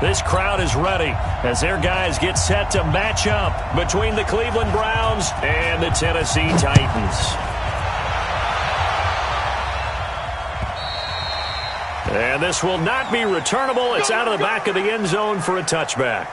This crowd is ready as their guys get set to match up between the Cleveland Browns and the Tennessee Titans. And this will not be returnable. It's out of the back of the end zone for a touchback.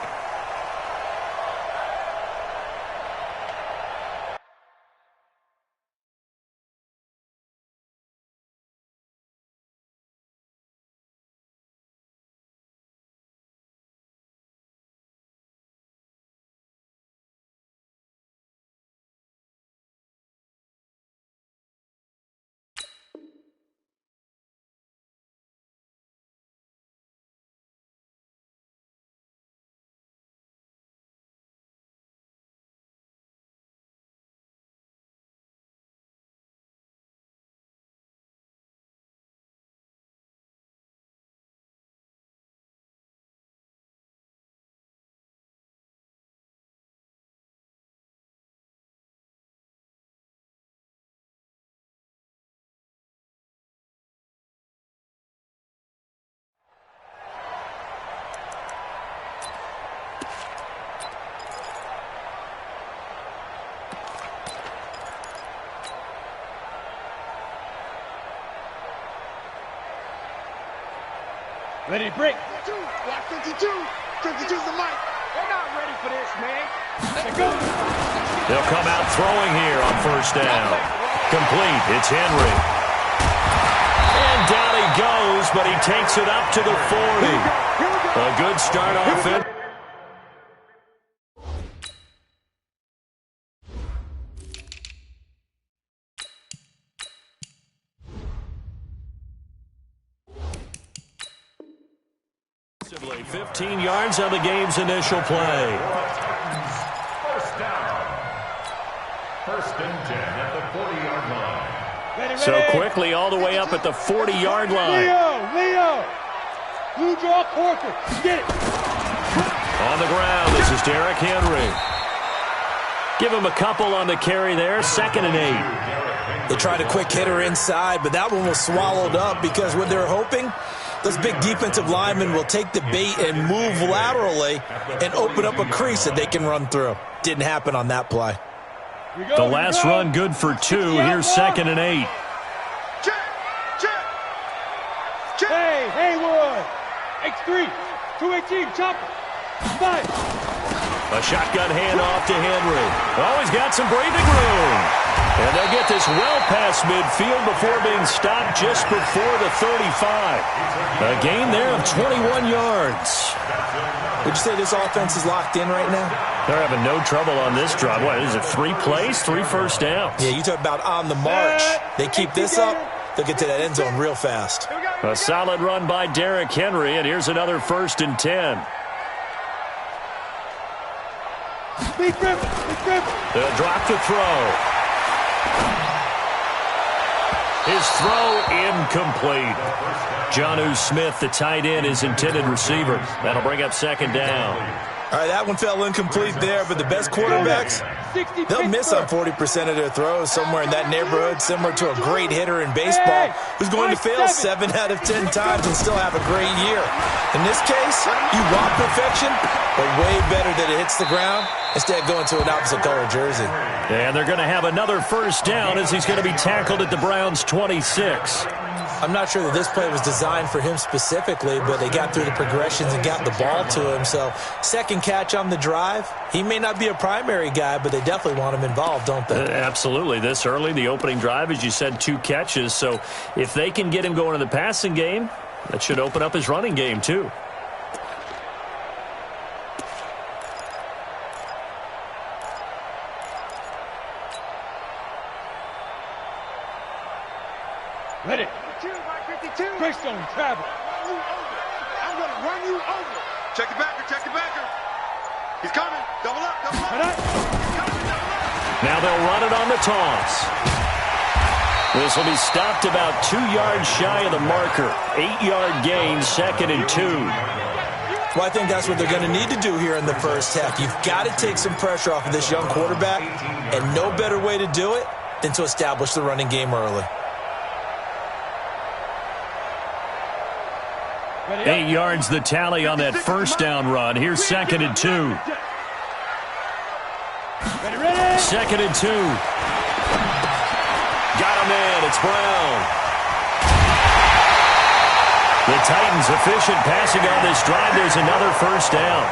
Ready to break. 52, block 52. 52's the mic. They're not ready for this, man. Let's go. They'll come out throwing here on first down. Complete. It's Henry. And down he goes, but he takes it up to the 40. A good start offense. Offensively, 15 yards on the game's initial play. First down. First and 10 at the 40-yard line. So quickly all the way up at the 40-yard line. Leo! Blue draw Corker. Get it. On the ground, this is Derrick Henry. Give him a couple on the carry there. 2nd and 8. They tried a quick hitter inside, but that one was swallowed up because what they're hoping, those big defensive linemen will take the bait and move laterally and open up a crease that they can run through. Didn't happen on that play. The last run good for 2. Here's 2nd and 8. Hey, Haywood. X3. 218. Chopper. 5. A shotgun handoff to Henry. Oh, he's got some breathing room. And they'll get this well past midfield before being stopped just before the 35. A gain there of 21 yards. Would you say this offense is locked in right now? They're having no trouble on this drive. What is it, 3 plays, 3 first downs? Yeah, you talk about on the march. They keep this up, they'll get to that end zone real fast. A solid run by Derrick Henry, and here's another 1st and 10. They'll drop the throw. His throw incomplete. Jonnu Smith, the tight end, is intended receiver. That'll bring up 2nd down. All right, that one fell incomplete there, but the best quarterbacks, they'll miss on 40% of their throws, somewhere in that neighborhood, similar to a great hitter in baseball who's going to fail 7 out of 10 times and still have a great year. In this case, you want perfection, but way better that it hits the ground instead of going to an opposite color jersey. And they're going to have another 1st down as he's going to be tackled at the Browns' 26. I'm not sure that this play was designed for him specifically, but they got through the progressions and got the ball to him. So 2nd catch on the drive. He may not be a primary guy, but they definitely want him involved, don't they? Absolutely. This early, the opening drive, as you said, 2 catches. So if they can get him going in the passing game, that should open up his running game too. Ready. 52. Chris on travel. I'm going to run you over. Check the backer, check the backer. He's coming. Double up, double up. He's coming, double up. Now they'll run it on the toss. This will be stopped about 2 yards shy of the marker. 8-yard gain, 2nd and 2. Well, I think that's what they're going to need to do here in the first half. You've got to take some pressure off of this young quarterback, and no better way to do it than to establish the running game early. 8 yards the tally on that first down run. Here's 2nd and 2. Ready. 2nd and 2. Got a man. It's Brown. The Titans efficient passing on this drive. There's another first down.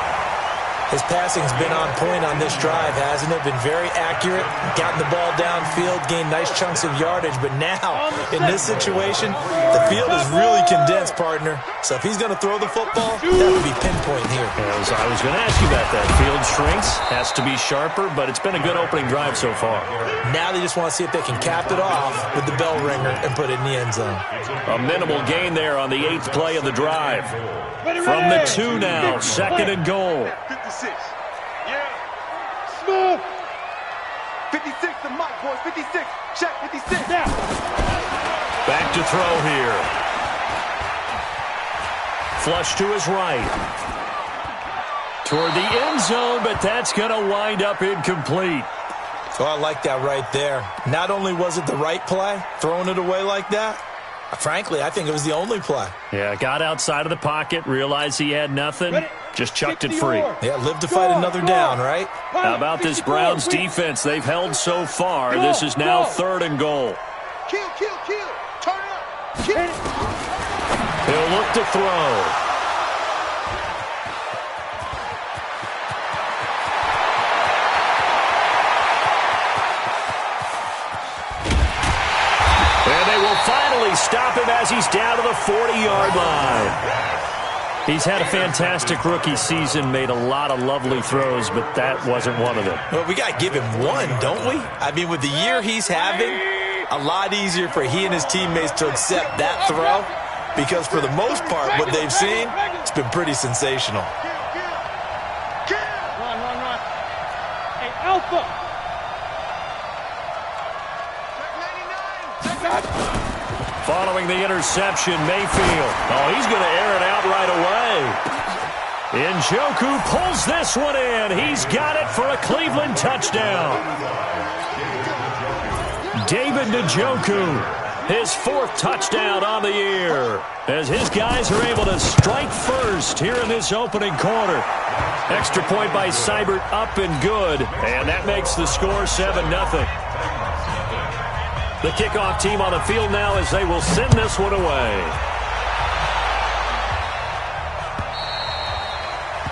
His passing's been on point on this drive, hasn't it? Been very accurate, gotten the ball downfield, gained nice chunks of yardage. But now, in this situation, the field is really condensed, partner. So if he's going to throw the football, that would be pinpoint here. I was going to ask you about that. Field shrinks, has to be sharper, but it's been a good opening drive so far. Now they just want to see if they can cap it off with the bell ringer and put it in the end zone. A minimal gain there on the 8th play of the drive. From the 2 now, 2nd and goal. 56. Yeah. Smooth. 56, the mic, boys. 56. Check, 56. Now. Back to throw here. Flush to his right. Toward the end zone, but that's going to wind up incomplete. Oh, I like that right there. Not only was it the right play, throwing it away like that, frankly, I think it was the only play. Yeah, got outside of the pocket, realized he had nothing, just chucked it free. Yeah, live to fight another down, right? How about this Browns defense? They've held so far. This is now 3rd and goal. Kill. Turn it up. Kill. He'll look to throw. And they will finally stop him as he's down to the 40-yard line. He's had a fantastic rookie season, made a lot of lovely throws, but that wasn't one of them. Well, we got to give him one, don't we? I mean, with the year he's having, a lot easier for he and his teammates to accept that throw because for the most part, what they've seen, it's been pretty sensational. Run. Hey, Alpha. Following the interception, Mayfield. Oh, he's going to air it out right away. Njoku pulls this one in. He's got it for a Cleveland touchdown. David Njoku, his 4th touchdown on the year, as his guys are able to strike first here in this opening quarter. Extra point by Seibert, up and good, and that makes the score 7-0. The kickoff team on the field now as they will send this one away.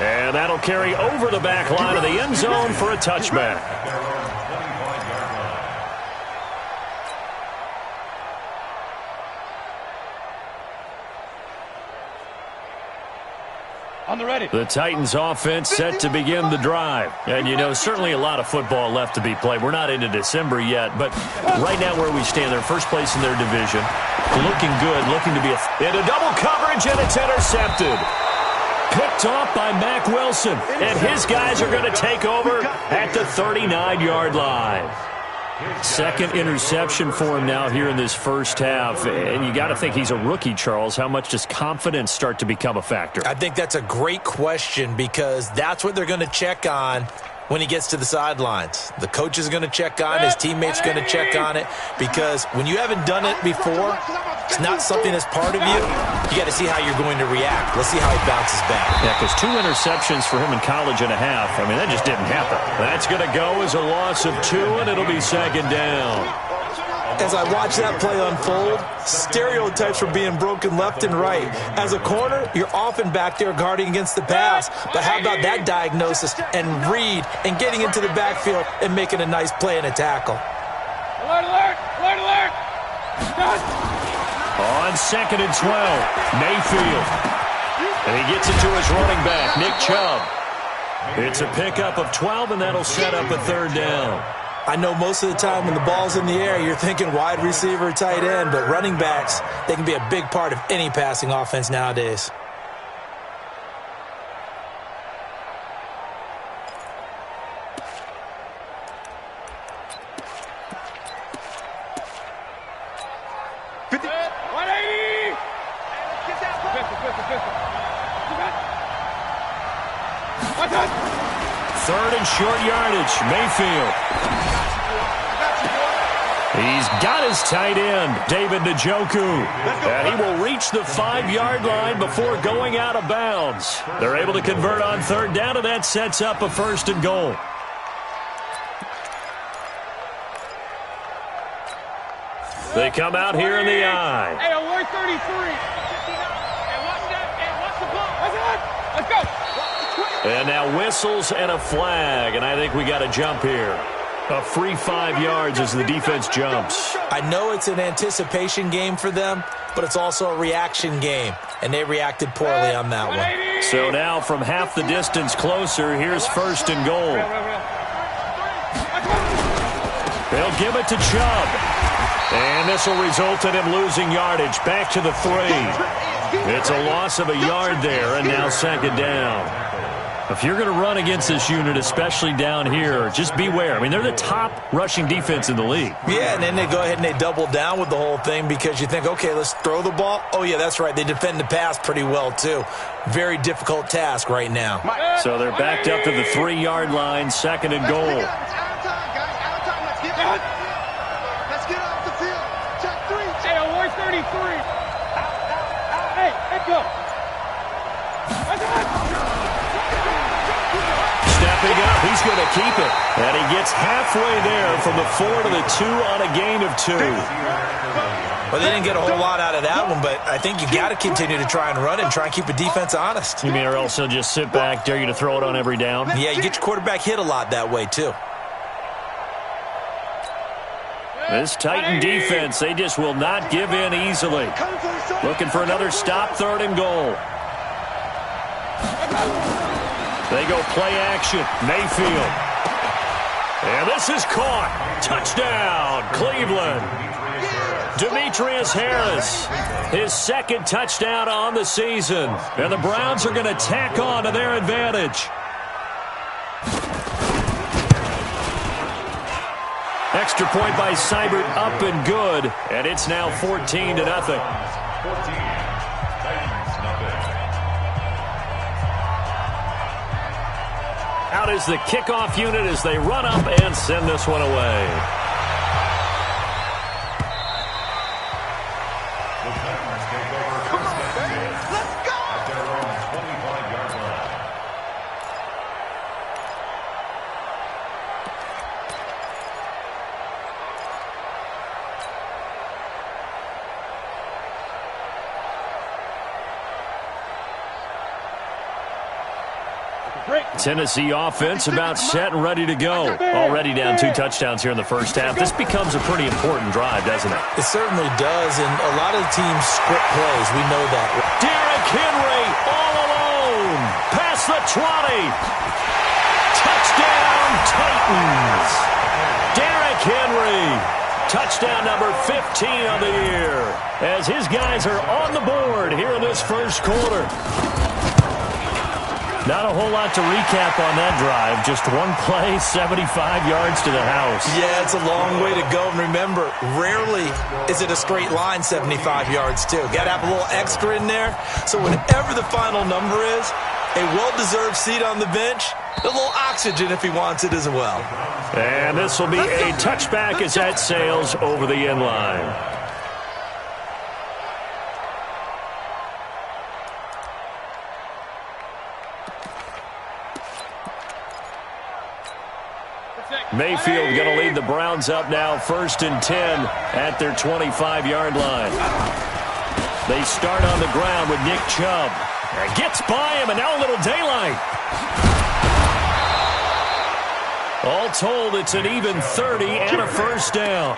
And that'll carry over the back line of the end zone for a touchback. On the ready. The Titans offense set to begin the drive. And, you know, certainly a lot of football left to be played. We're not into December yet, but right now where we stand, they're first place in their division. Looking good, looking to be into double coverage, and it's intercepted. Picked off by Mack Wilson, and his guys are going to take over at the 39-yard line. 2nd interception for him now here in this first half. And you got to think he's a rookie, Charles. How much does confidence start to become a factor? I think that's a great question because that's what they're going to check on when he gets to the sidelines. The coach is going to check on, his teammates are going to check on it, because when you haven't done it before, it's not something that's part of you. You got to see how you're going to react. Let's see how he bounces back. Yeah, because 2 interceptions for him in college and a half, I mean, that just didn't happen. That's going to go as a loss of 2, and it'll be 2nd down. As I watch that play unfold, stereotypes were being broken left and right. As a corner, you're often back there guarding against the pass. But how about that diagnosis and read and getting into the backfield and making a nice play and a tackle? Alert! On 2nd and 12, Mayfield. And he gets it to his running back, Nick Chubb. It's a pickup of 12, and that'll set up a 3rd down. I know most of the time when the ball's in the air, you're thinking wide receiver, tight end, but running backs, they can be a big part of any passing offense nowadays. Third and short yardage, Mayfield. He's got his tight end, David Njoku. And he will reach the 5-yard line before going out of bounds. They're able to convert on third down, and that sets up a 1st and goal. They come out here in the eye. Hey, award 33. Hey, watch that. Hey, watch the ball. Let's go. And now whistles and a flag, and I think we got a jump here. A free 5 yards as the defense jumps. I know it's an anticipation game for them, but it's also a reaction game, and they reacted poorly on that one. So now from half the distance closer, here's 1st and goal. They'll give it to Chubb. And this will result in him losing yardage back to the 3. It's a loss of a yard there, and now 2nd down. If you're going to run against this unit, especially down here, just beware. I mean, they're the top rushing defense in the league. Yeah, and then they go ahead and they double down with the whole thing because you think, okay, let's throw the ball. Oh, yeah, that's right. They defend the pass pretty well, too. Very difficult task right now. So they're backed up to the 3-yard line, 2nd and goal. It's out of time, guys. Out of time. Let's get off the field. Check 3. Hey, award 33. Hey, let's go. Stepping up, he's going to keep it. And he gets halfway there from the 4 to the 2 on a gain of 2. Well, they didn't get a whole lot out of that one, but I think you got to continue to try and run and try and keep the defense honest. You mean or else he'll just sit back, dare you to throw it on every down? Yeah, you get your quarterback hit a lot that way, too. This Titan defense, they just will not give in easily. Looking for another stop, 3rd and goal. They go play action. Mayfield. And this is caught. Touchdown, Cleveland. Demetrius Harris, his 2nd touchdown on the season. And the Browns are going to tack on to their advantage. Extra point by Seibert, up and good. And it's now 14-0. 14. Out is the kickoff unit as they run up and send this one away. The Titans take over 1st and 10 at their own 25-yard line. Tennessee offense about set and ready to go. Already down 2 touchdowns here in the first half. This becomes a pretty important drive, doesn't it? It certainly does, and a lot of the teams script plays. We know that. Derrick Henry all alone. Past the 20. Touchdown, Titans. Derrick Henry. Touchdown number 15 on the year. As his guys are on the board here in this first quarter. Not a whole lot to recap on that drive. Just one play, 75 yards to the house. Yeah, it's a long way to go. And remember, rarely is it a straight line 75 yards, too. Got to have a little extra in there. So whatever the final number is, a well-deserved seat on the bench, a little oxygen if he wants it as well. And this will be a touchback as that sails over the end line. Mayfield going to lead the Browns up now, 1st and 10 at their 25-yard line. They start on the ground with Nick Chubb. And gets by him, and now a little daylight. All told, it's an even 30 and a 1st down.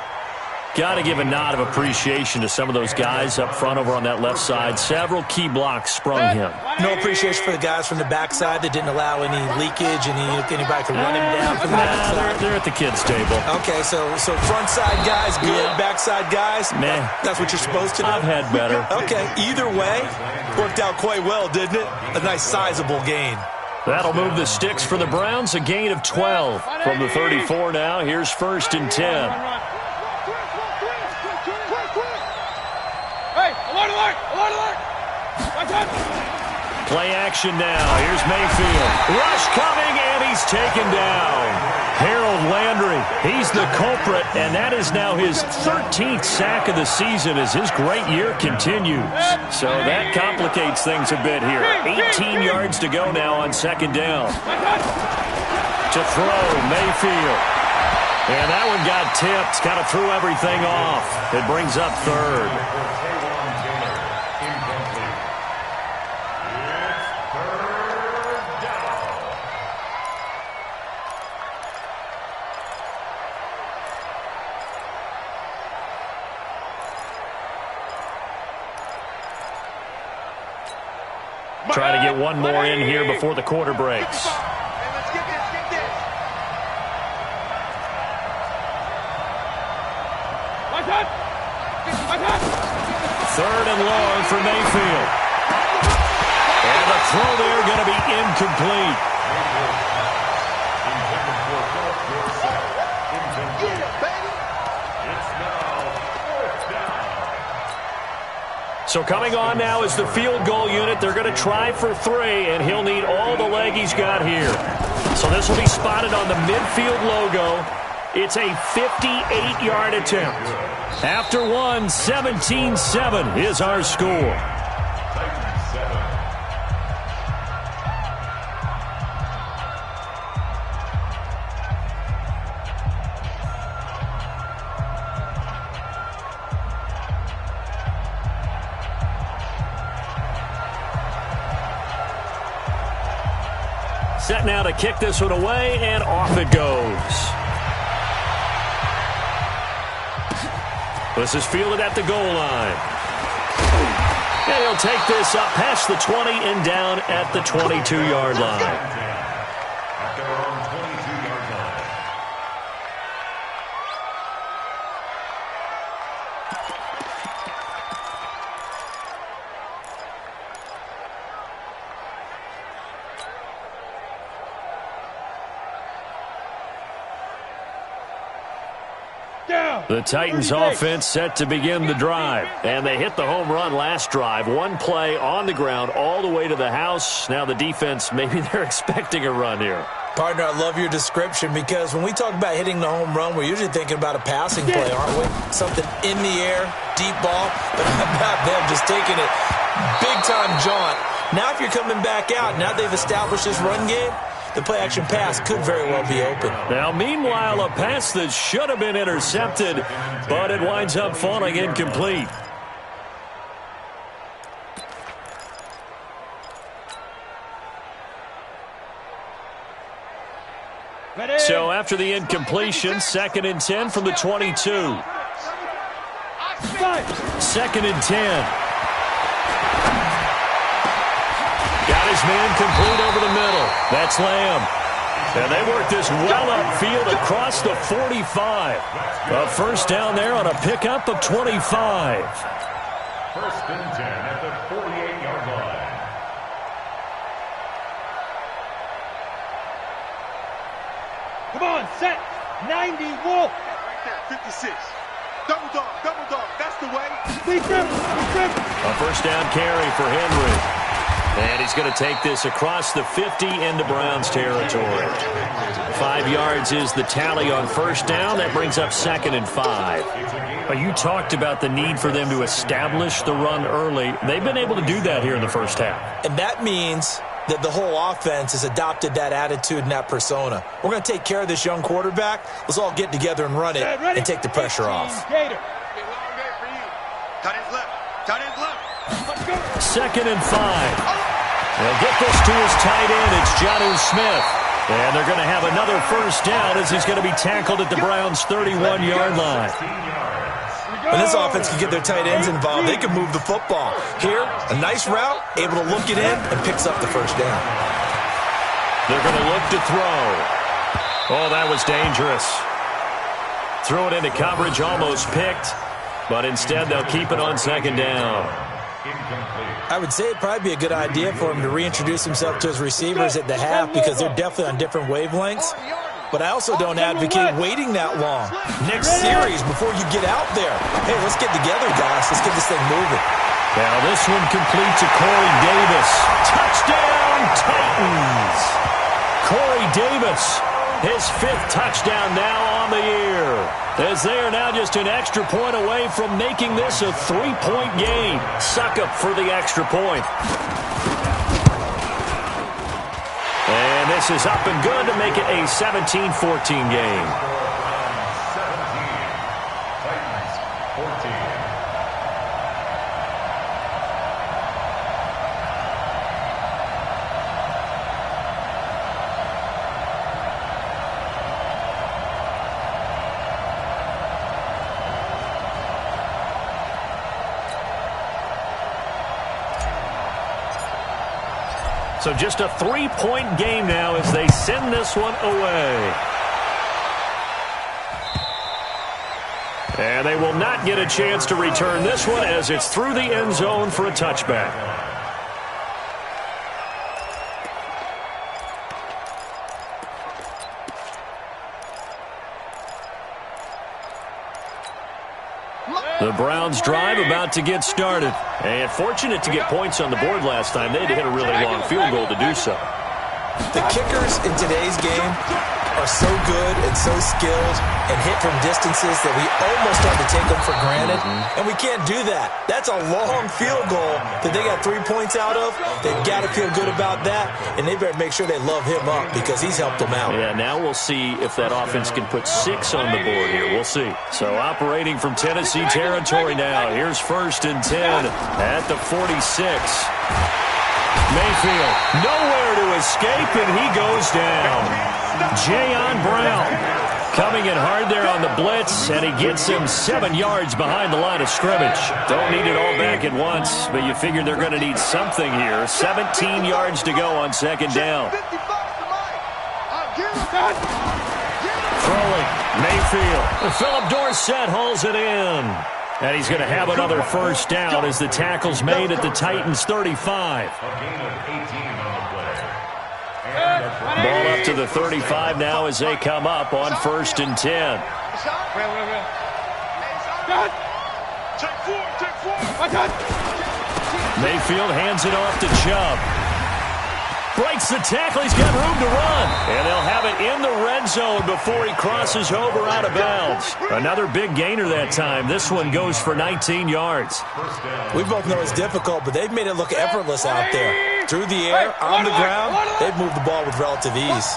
Got to give a nod of appreciation to some of those guys up front over on that left side. Several key blocks sprung him. No appreciation for the guys from the backside that didn't allow any leakage and anybody could run him down from the backside. They're at the kids' table. Okay, so front side guys good, backside guys, Meh. That's what you're supposed to do? I've had better. Okay, either way, worked out quite well, didn't it? A nice sizable gain. That'll move the sticks for the Browns, a gain of 12. From the 34 now, here's 1st and 10. Play action now. Here's Mayfield. Rush coming, and And he's taken down. Harold Landry, he's the culprit, and that is now his 13th sack of the season as his great year continues. So that complicates things a bit here. 18 yards to go now on second down. To throw, Mayfield. And that one got tipped, kind of threw everything off. It brings up third. Try to get one more in here before the quarter breaks. Third and long for Mayfield. And the throw there going to be incomplete. So coming on now is the field goal unit. They're going to try for 3, and he'll need all the leg he's got here. So this will be spotted on the midfield logo. It's a 58-yard attempt. After one, 17-7 is our score. Set now to kick this one away, and off it goes. This is fielded at the goal line. And he'll take this up past the 20 and down at the 22-yard line. After our own 22-yard line. The Titans offense set to begin the drive. And they hit the home run last drive. One play on the ground all the way to the house. Now the defense, maybe they're expecting a run here. Partner, I love your description because when we talk about hitting the home run, we're usually thinking about a passing play, aren't we? Something in the air, deep ball. But how about them just taking it big-time jaunt? Now if you're coming back out, now they've established this run game, the play-action pass could very well be open. Now, meanwhile, a pass that should have been intercepted, but it winds up falling incomplete. So after the incompletion, 2nd and 10 from the 22. 2nd and 10. Got his man complete over the middle. That's Lamb. And they work this well upfield across the 45. A first down there on a pickup of 25. 1st and 10 at the 48-yard line. Come on, set. 90, Wolf. Right there, 56. Double dog, that's the way. A first down carry for Henry. And he's going to take this across the 50 into Browns territory. 5 yards is the tally on first down. That brings up 2nd and 5. Well, you talked about the need for them to establish the run early. They've been able to do that here in the first half. And that means that the whole offense has adopted that attitude and that persona. We're going to take care of this young quarterback. Let's all get together and run it and take the pressure off. Tight ends left. Tight ends left. 2nd and 5. They'll get this to his tight end. It's Jonnu Smith. And they're going to have another first down as he's going to be tackled at the Browns' 31-yard line. When this offense can get their tight ends involved, they can move the football. Here, a nice route, able to look it in, and picks up the first down. They're going to look to throw. Oh, that was dangerous. Threw it into coverage, almost picked. But instead, they'll keep it on 2nd down. I would say it'd probably be a good idea for him to reintroduce himself to his receivers at the half because they're definitely on different wavelengths. But I also don't advocate waiting that long. Next series, before you get out there, hey, let's get together, guys. Let's get this thing moving. Now this one complete to Corey Davis. Touchdown, Titans! Corey Davis. His 5th touchdown now on the year. As they are now just an extra point away from making this a 3-point game. Suckup for the extra point. And this is up and good to make it a 17-14 game. So just a 3-point game now as they send this one away. And they will not get a chance to return this one as it's through the end zone for a touchback. The Browns drive about to get started. And fortunate to get points on the board last time. They had to hit a really long field goal to do so. The kickers in today's game are so good and so skilled and hit from distances that we almost start to take them for granted. And we can't do that. That's a long field goal that they got 3 points out of. They've got to feel good about that. And they better make sure they love him up because he's helped them out. Yeah, now we'll see if that offense can put 6 on the board here. We'll see. So operating from Tennessee territory now. Here's 1st and 10 at the 46. Mayfield, nowhere to escape, and he goes down. Jayon Brown coming in hard there on the blitz, and he gets him 7 yards behind the line of scrimmage. Don't need it all back at once, but you figure they're going to need something here. 17 yards to go on 2nd down. Throwing, Mayfield. Philip Dorsett hauls it in. And he's going to have another 1st down as the tackle's made at the Titans' 35. Ball up to the 35 now as they come up on 1st and 10. Mayfield hands it off to Chubb. Breaks the tackle. He's got room to run. And they'll have it in the red zone before he crosses over out of bounds. Another big gainer that time. This one goes for 19 yards. We both know it's difficult, but they've made it look effortless out there. Through the air, on the ground, they've moved the ball with relative ease.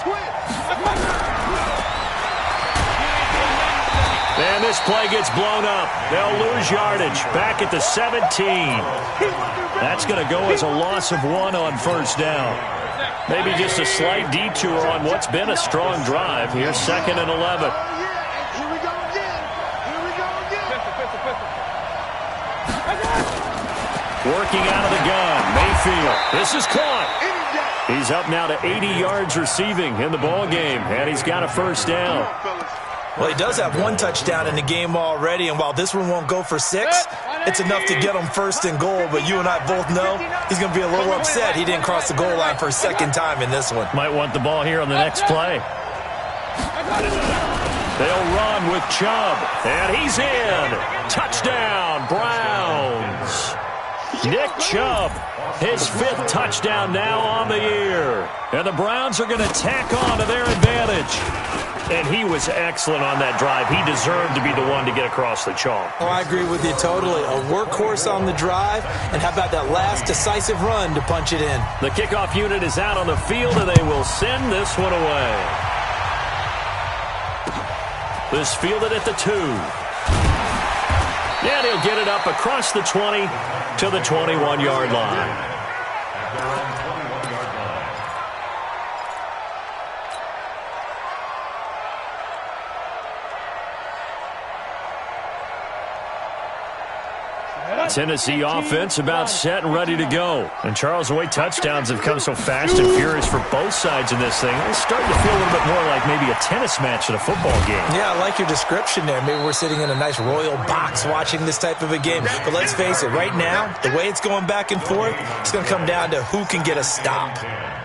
And this play gets blown up. They'll lose yardage. Back at the 17. That's going to go as a loss of 1 on 1st down. Maybe just a slight detour on what's been a strong drive. Here's 2nd and 11. Here we go again. Working out of the gun. Mayfield. This is caught. He's up now to 80 yards receiving in the ball game, and he's got a 1st down. Well, he does have 1 touchdown in the game already, and while this one won't go for 6, it's enough to get him 1st and goal. But you and I both know he's going to be a little upset he didn't cross the goal line for a 2nd time in this one. Might want the ball here on the next play. They'll run with Chubb, and he's in. Touchdown, Browns. Nick Chubb, his 5th touchdown now on the year. And the Browns are going to tack on to their advantage. And he was excellent on that drive. He deserved to be the one to get across the chalk. Oh, I agree with you totally. A workhorse on the drive, and how about that last decisive run to punch it in? The kickoff unit is out on the field, and they will send this one away. This fielded at the 2. And he'll get it up across the 20 to the 21-yard line. Tennessee offense about set and ready to go. And Charles, the way touchdowns have come so fast and furious for both sides in this thing, it's starting to feel a little bit more like maybe a tennis match at a football game. Yeah, I like your description there. Maybe we're sitting in a nice royal box watching this type of a game. But let's face it, right now, the way it's going back and forth, it's going to come down to who can get a stop.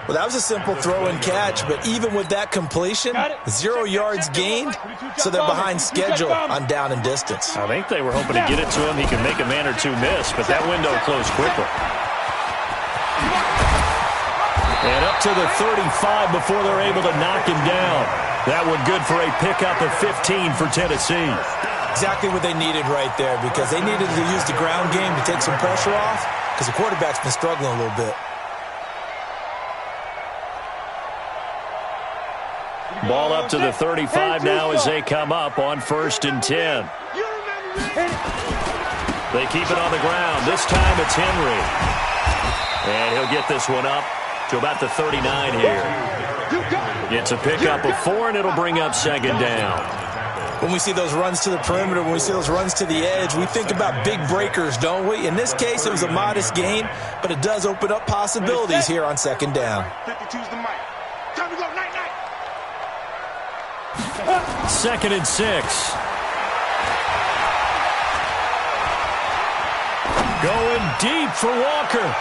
Well, that was a simple throw and catch, but even with that completion, 0 yards gained, so they're behind schedule on down and distance. I think they were hoping to get it to him. He can make a man or two miss, but that window closed quickly. And up to the 35 before they're able to knock him down. That one good for a pickup of 15 for Tennessee. Exactly what they needed right there, because they needed to use the ground game to take some pressure off, because the quarterback's been struggling a little bit. Ball up to the 35 now as they come up on 1st and 10. They keep it on the ground. This time it's Henry. And he'll get this one up to about the 39 here. It's a pickup of 4, and it'll bring up 2nd down. When we see those runs to the perimeter, when we see those runs to the edge, we think about big breakers, don't we? In this case, it was a modest gain, but it does open up possibilities here on 2nd down. 52's the mic. Time to go, night, night. 2nd and 6. Going deep for Walker.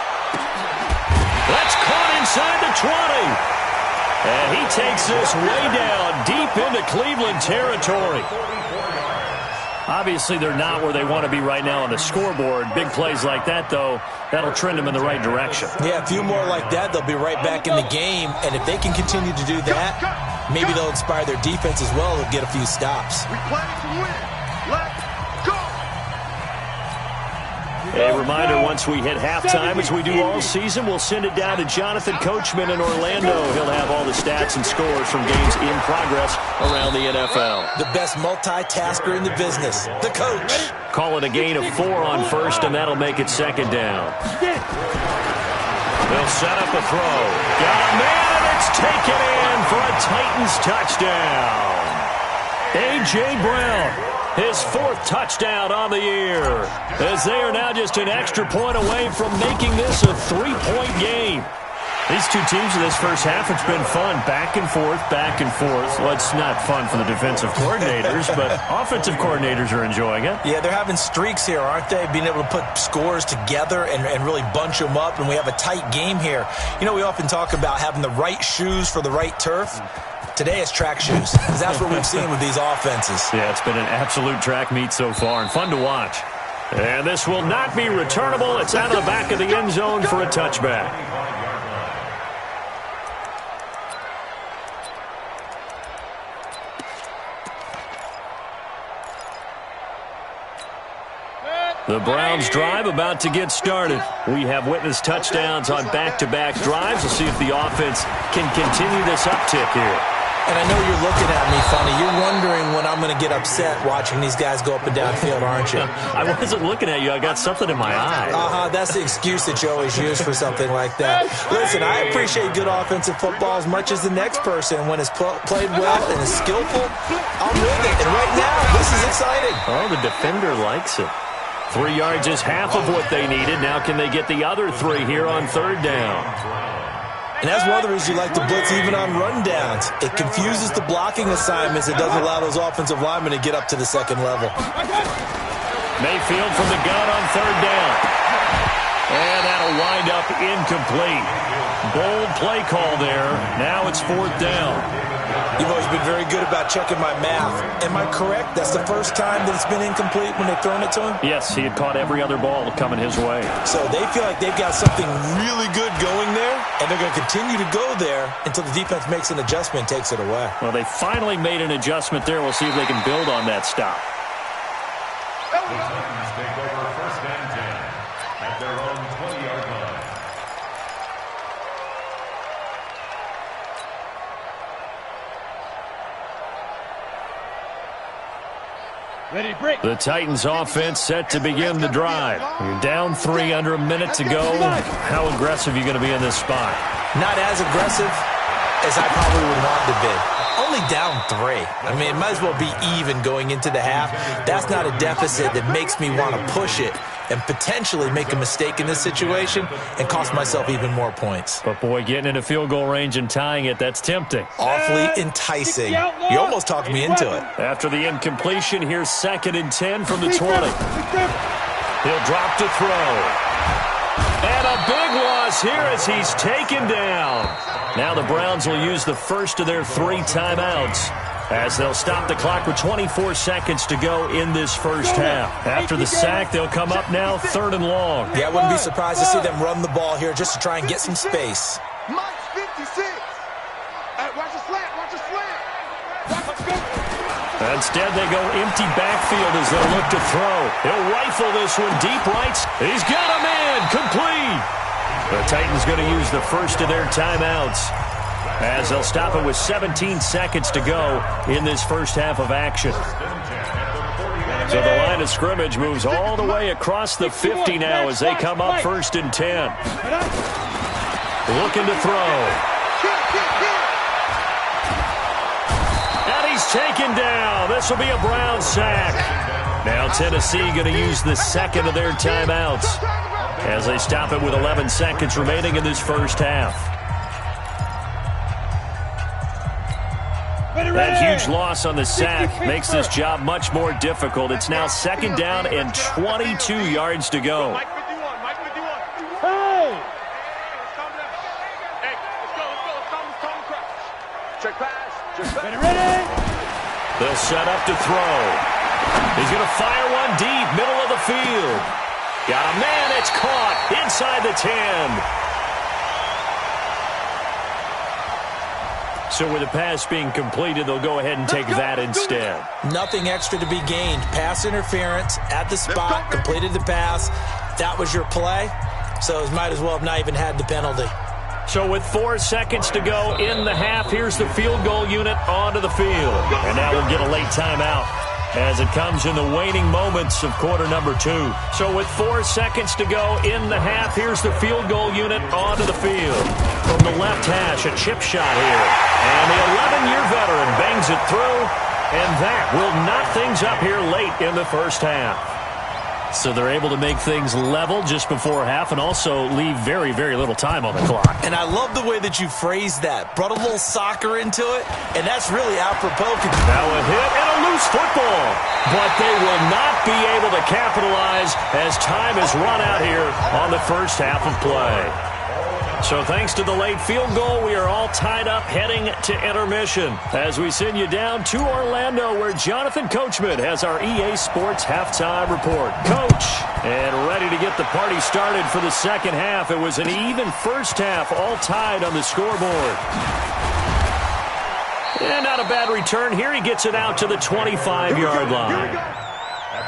That's caught inside the 20. And he takes this way down deep into Cleveland territory. Obviously, they're not where they want to be right now on the scoreboard. Big plays like that, though, that'll trend them in the right direction. Yeah, a few more like that, they'll be right back in the game. And if they can continue to do that, maybe they'll inspire their defense as well. They'll get a few stops. We play to win. Let's go. A reminder, once we hit halftime, as we do all season, we'll send it down to Jonathan Coachman in Orlando. He'll have all the stats and scores from games in progress around the NFL. The best multitasker in the business, the coach. Call it a gain of 4 on 1st, and that'll make it 2nd down. They'll set up a throw. Got a man, and it's taken in for a Titans touchdown. A.J. Brown, his 4th touchdown on the year, as they are now just an extra point away from making this a 3-point game. These two teams in this first half, it's been fun. Back and forth, back and forth. Well, it's not fun for the defensive coordinators, but offensive coordinators are enjoying it. Yeah, they're having streaks here, aren't they? Being able to put scores together and really bunch them up, and we have a tight game here. You know, we often talk about having the right shoes for the right turf. Today it's track shoes, because that's what we've seen with these offenses. Yeah, it's been an absolute track meet so far, and fun to watch. And this will not be returnable. It's out of the back of the end zone for a touchback. The Browns drive about to get started. We have witnessed touchdowns on back-to-back drives. We'll see if the offense can continue this uptick here. And I know you're looking at me funny. You're wondering when I'm going to get upset watching these guys go up and down field, aren't you? I wasn't looking at you. I got something in my eye. That's the excuse that you always use for something like that. Listen, I appreciate good offensive football as much as the next person. When it's played well and is skillful, I'm with it. And right now, this is exciting. Oh, the defender likes it. 3 yards is half of what they needed. Now can they get the other 3 here on 3rd down? And that's one of the reasons you like to blitz even on rundowns. It confuses the blocking assignments. It doesn't allow those offensive linemen to get up to the 2nd level. Mayfield from the gun on 3rd down. And that'll wind up incomplete. Bold play call there. Now it's 4th down. You've always been very good about checking my math. Am I correct? That's the first time that it's been incomplete when they've thrown it to him? Yes, he had caught every other ball coming his way. So they feel like they've got something really good going there, and they're going to continue to go there until the defense makes an adjustment and takes it away. Well, they finally made an adjustment there. We'll see if they can build on that stop. The Titans take over 1st and 10 at their own 20-yard line. Ready, break. The Titans offense set to begin the drive. You're down 3 under a minute to go. How aggressive are you going to be in this spot? Not as aggressive as I probably would want to be. Only down 3. I mean, it might as well be even going into the half. That's not a deficit that makes me want to push it and potentially make a mistake in this situation and cost myself even more points. But, boy, getting into field goal range and tying it, that's tempting. Awfully enticing. You almost talked me into it. After the incompletion, here's 2nd and 10 from the 20. He'll drop to throw. And a big loss here as he's taken down. Now the Browns will use the first of their 3 timeouts as they'll stop the clock with 24 seconds to go in this first half. After the sack, they'll come up now 3rd and long. Yeah, I wouldn't be surprised to see them run the ball here just to try and get some space. Mike, Instead, they go empty backfield as they look to throw. He'll rifle this one deep right. He's got a man. Complete. The Titans going to use the first of their timeouts as they'll stop it with 17 seconds to go in this first half of action. So the line of scrimmage moves all the way across the 50 now as they come up 1st and 10. Looking to throw. And he's taken down. This will be a Brown sack. Now Tennessee going to use the second of their timeouts as they stop it with 11 seconds remaining in this first half. That huge loss on the sack makes this job much more difficult. It's now 2nd down and 22 yards to go. Hey! Hey, let's go. Check pass. Ready? They'll set up to throw. He's going to fire one deep, middle of the field. Got a man, it's caught inside the 10. So with the pass being completed, they'll go ahead and take that instead. Nothing extra to be gained. Pass interference at the spot, completed the pass. That was your play, so it might as well have not even had the penalty. So with 4 seconds to go in the half, here's the field goal unit onto the field. And now we'll get a late timeout as it comes in the waning moments of quarter number 2. So with 4 seconds to go in the half, here's the field goal unit onto the field. From the left hash, a chip shot here. And the 11-year veteran bangs it through, and that will knock things up here late in the first half. So they're able to make things level just before half and also leave very, very little time on the clock. And I love the way that you phrased that. Brought a little soccer into it, and that's really apropos. Now a hit and a loose football. But they will not be able to capitalize as time has run out here on the first half of play. So thanks to the late field goal, we are all tied up heading to intermission as we send you down to Orlando where Jonathan Coachman has our EA Sports halftime report. Coach, and ready to get the party started for the second half. It was an even first half, all tied on the scoreboard. And not a bad return here. He gets it out to the 25-yard line.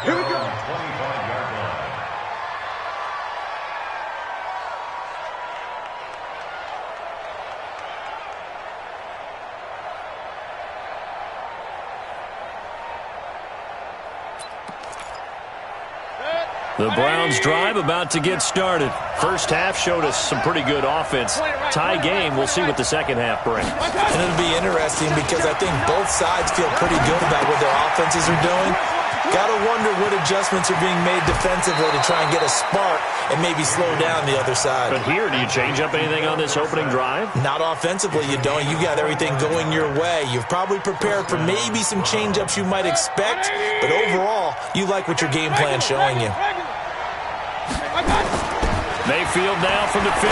Here we go. 25-yard line. The Browns drive about to get started. First half showed us some pretty good offense. Tie game, we'll see what the second half brings. And it'll be interesting because I think both sides feel pretty good about what their offenses are doing. Got to wonder what adjustments are being made defensively to try and get a spark and maybe slow down the other side. But here, do you change up anything on this opening drive? Not offensively, you don't. You got everything going your way. You've probably prepared for maybe some change-ups you might expect, but overall, you like what your game plan's showing you. Mayfield now from the 50.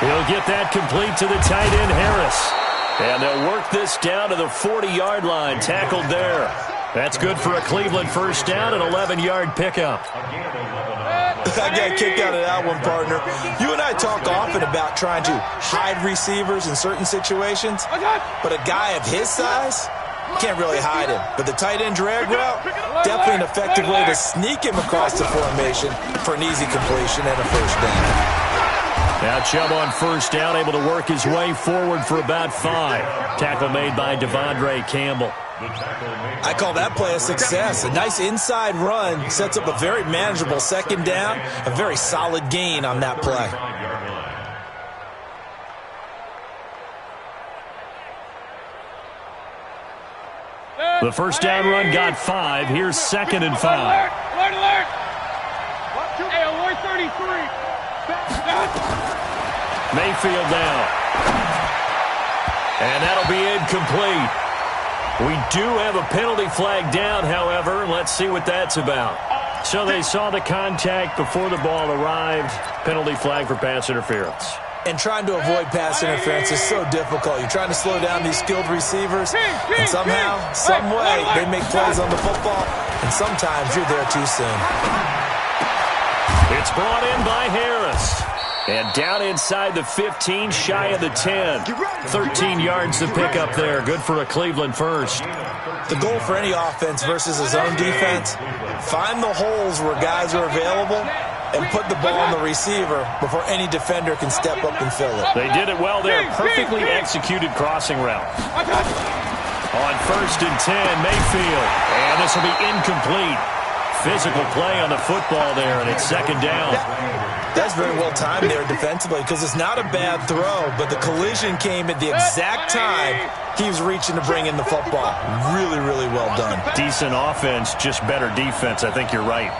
He'll get that complete to the tight end, Harris. And they'll work this down to the 40-yard line, tackled there. That's good for a Cleveland first down, an 11-yard pickup. I got kicked out of that one, partner. You and I talk often about trying to hide receivers in certain situations, but a guy of his size can't really hide him. But the tight end drag route, definitely an effective way to sneak him across the formation for an easy completion and a first down. Now Chubb on first down, able to work his way forward for about 5. Tackle made by Devondre Campbell. I call that play a success. A nice inside run sets up a very manageable second down, a very solid gain on that play. The first down run got 5. Here's 2nd and 5. Alert! Hey, alert 33. Mayfield down. And that'll be incomplete. We do have a penalty flag down, however. Let's see what that's about. So they saw the contact before the ball arrived. Penalty flag for pass interference. And trying to avoid pass interference is so difficult. You're trying to slow down these skilled receivers, and somehow, some way, they make plays on the football, and sometimes you're there too soon. It's brought in by Harris. And down inside the 15, shy of the 10. 13 yards to pick up there. Good for a Cleveland first. The goal for any offense versus a zone defense, find the holes where guys are available and put the ball on the receiver before any defender can step up and fill it. They did it well there. Perfectly executed crossing route. On 1st and 10, Mayfield. And this will be incomplete. Physical play on the football there, and it's 2nd down. That's very well timed there defensively because it's not a bad throw, but the collision came at the exact time he was reaching to bring in the football. Really, really well done. Decent offense, just better defense. I think you're right.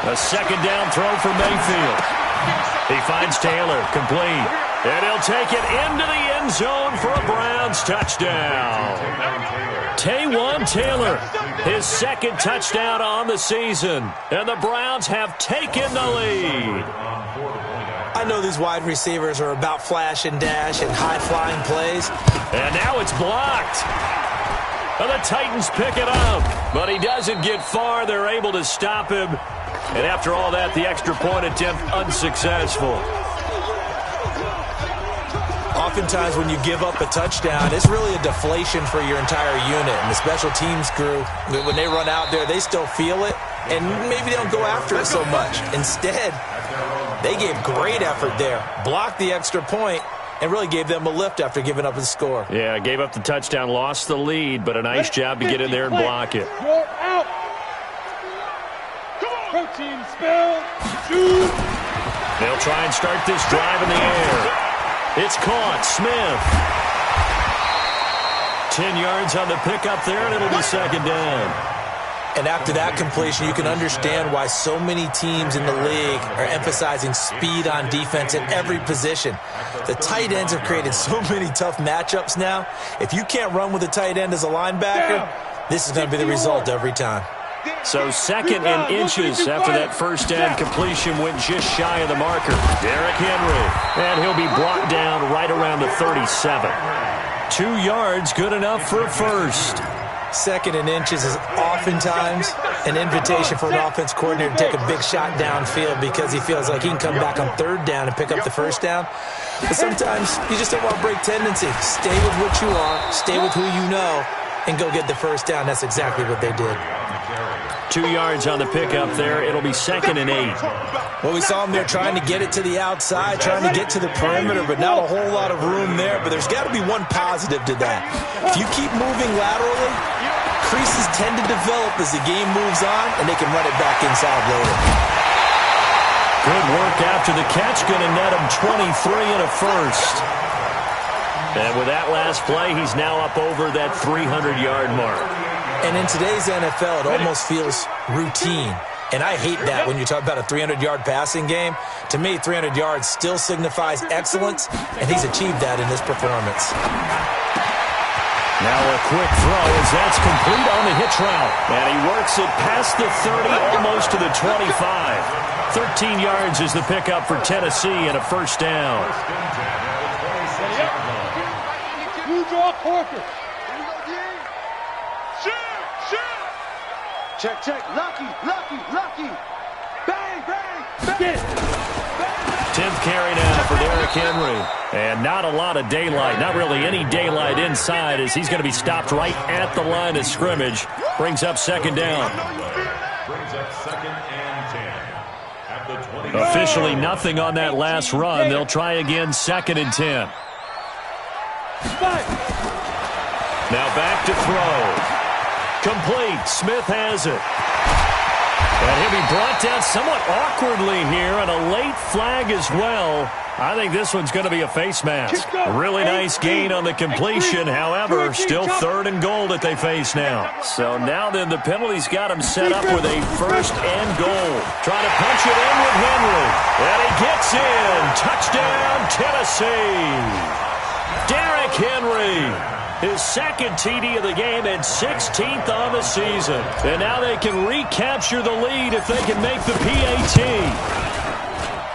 A 2nd down throw for Mayfield. He finds Taylor, complete. And he'll take it into the end zone for a Browns touchdown. Taywan Taylor, his 2nd touchdown on the season. And the Browns have taken the lead. I know these wide receivers are about flash and dash and high-flying plays. And now it's blocked. And the Titans pick it up. But he doesn't get far. They're able to stop him. And after all that, the extra point attempt unsuccessful. Oftentimes when you give up a touchdown, it's really a deflation for your entire unit. And the special teams crew, when they run out there, they still feel it. And maybe they don't go after it so much. Instead, they gave great effort there. Blocked the extra point and really gave them a lift after giving up the score. Yeah, gave up the touchdown, lost the lead, but a nice job to get in there and block it. You're out. Protein spill. Shoot. They'll try and start this drive in the air. It's caught. Smith. 10 yards on the pickup there, and it'll be 2nd down. And after that completion, you can understand why so many teams in the league are emphasizing speed on defense at every position. The tight ends have created so many tough matchups now. If you can't run with a tight end as a linebacker, this is going to be the result every time. So 2nd and inches after that 1st down completion went just shy of the marker. Derrick Henry. And he'll be brought down right around the 37. 2 yards, good enough for a first. 2nd and inches is oftentimes an invitation for an offense coordinator to take a big shot downfield because he feels like he can come back on 3rd down and pick up the 1st down. But sometimes you just don't want to break tendency. Stay with what you are, stay with who you know, and go get the 1st down. That's exactly what they did. 2 yards on the pickup there. It'll be 2nd and 8. Well, we saw him there trying to get it to the outside, trying to get to the perimeter, but not a whole lot of room there. But there's got to be one positive to that. If you keep moving laterally, creases tend to develop as the game moves on, and they can run it back inside later. Good work after the catch. Going to net him 23 and a first. And with that last play, he's now up over that 300-yard mark. And in today's NFL, it almost feels routine. And I hate that when you talk about a 300-yard passing game. To me, 300 yards still signifies excellence, and he's achieved that in this performance. Now a quick throw as that's complete on the hitch route. And he works it past the 30, almost to the 25. 13 yards is the pickup for Tennessee and a 1st down. You draw Corker. Check, check. Lucky. Bang, bang, bang. Get it. 10th carry now for Derrick Henry. And not a lot of daylight, not really any daylight inside as he's going to be stopped right at the line of scrimmage. Brings up 2nd down. Brings up 2nd and 10. At the 20. Officially nothing on that last run. They'll try again 2nd and 10. Now back to throw. Complete. Smith has it. And he'll be brought down somewhat awkwardly here, and a late flag as well. I think this one's going to be a face mask. Really nice gain on the completion. However, still 3rd and goal that they face now. So now then the penalty's got him set up with a 1st and goal. Trying to punch it in with Henry. And he gets in. Touchdown, Tennessee. Derrick Henry. His 2nd TD of the game and 16th on the season. And now they can recapture the lead if they can make the PAT.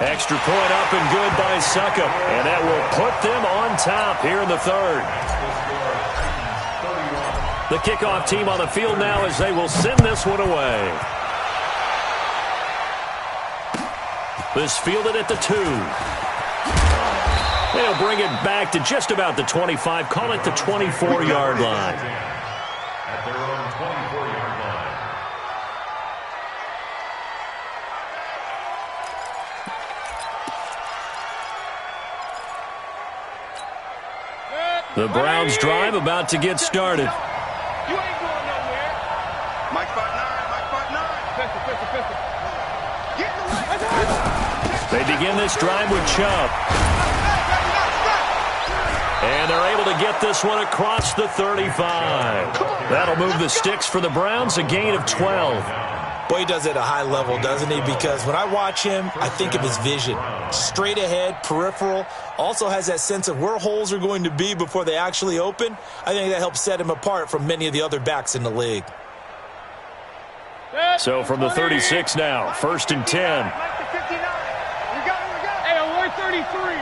Extra point up and good by Succop. And that will put them on top here in the 3rd. The kickoff team on the field now as they will send this one away. This fielded at the 2. They'll bring it back to just about the 25. Call it the 24-yard line. At their own 24-yard line. The Browns drive about to get started. You ain't going nowhere. Mike spot 9, Mike spot 9. Pistol. Get in the way. They begin this drive with Chubb. And they're able to get this one across the 35. That'll move the sticks for the Browns, a gain of 12. Boy, he does it at a high level, doesn't he? Because when I watch him, I think of his vision. Straight ahead, peripheral, also has that sense of where holes are going to be before they actually open. I think that helps set him apart from many of the other backs in the league. So from the 36 now, 1st and 10. Hey, avoid 33.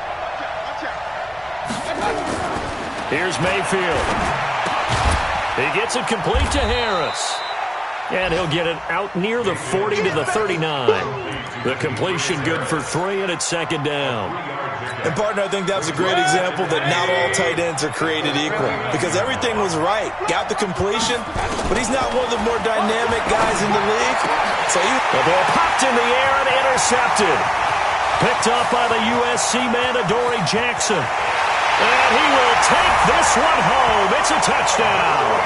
Here's Mayfield. He gets it complete to Harris. And he'll get it out near the 40 to the 39. The completion good for 3, and it's 2nd down. And, partner, I think that was a great example that not all tight ends are created equal. Because everything was right. Got the completion, but he's not one of the more dynamic guys in the league. So the ball popped in the air and intercepted. Picked up by the USC man, Adoree Jackson. And he will take this one home. It's a touchdown.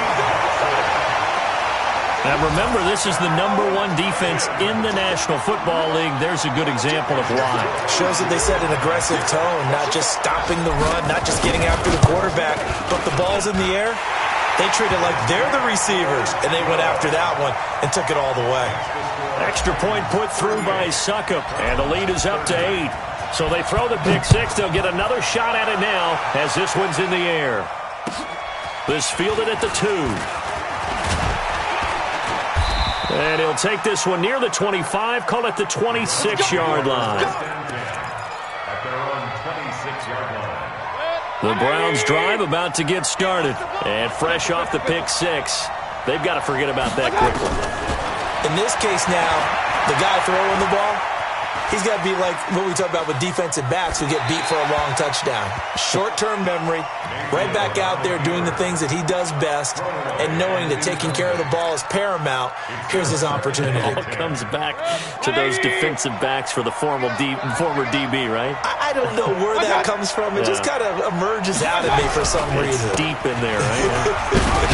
And remember, this is the #1 defense in the National Football League. There's a good example of why. Shows that they set an aggressive tone, not just stopping the run, not just getting after the quarterback, but the ball's in the air. They treat it like they're the receivers, and they went after that one and took it all the way. Extra point put through by Succop, and the lead is up to 8. So they throw the pick 6. They'll get another shot at it now as this one's in the air. This fielded at the 2. And he'll take this one near the 25, call it the 26-yard line. At their own 26-yard line. The Browns drive about to get started. And fresh off the pick 6, they've got to forget about that quickly. In this case now, the guy throwing the ball, he's got to be like what we talk about with defensive backs who get beat for a long touchdown. Short-term memory, right back out there doing the things that he does best, and knowing that taking care of the ball is paramount. Here's his opportunity. It all comes back to those defensive backs for the former DB, right? I don't know where that comes from. It just kind of emerges out of me for some reason. It's deep in there, right?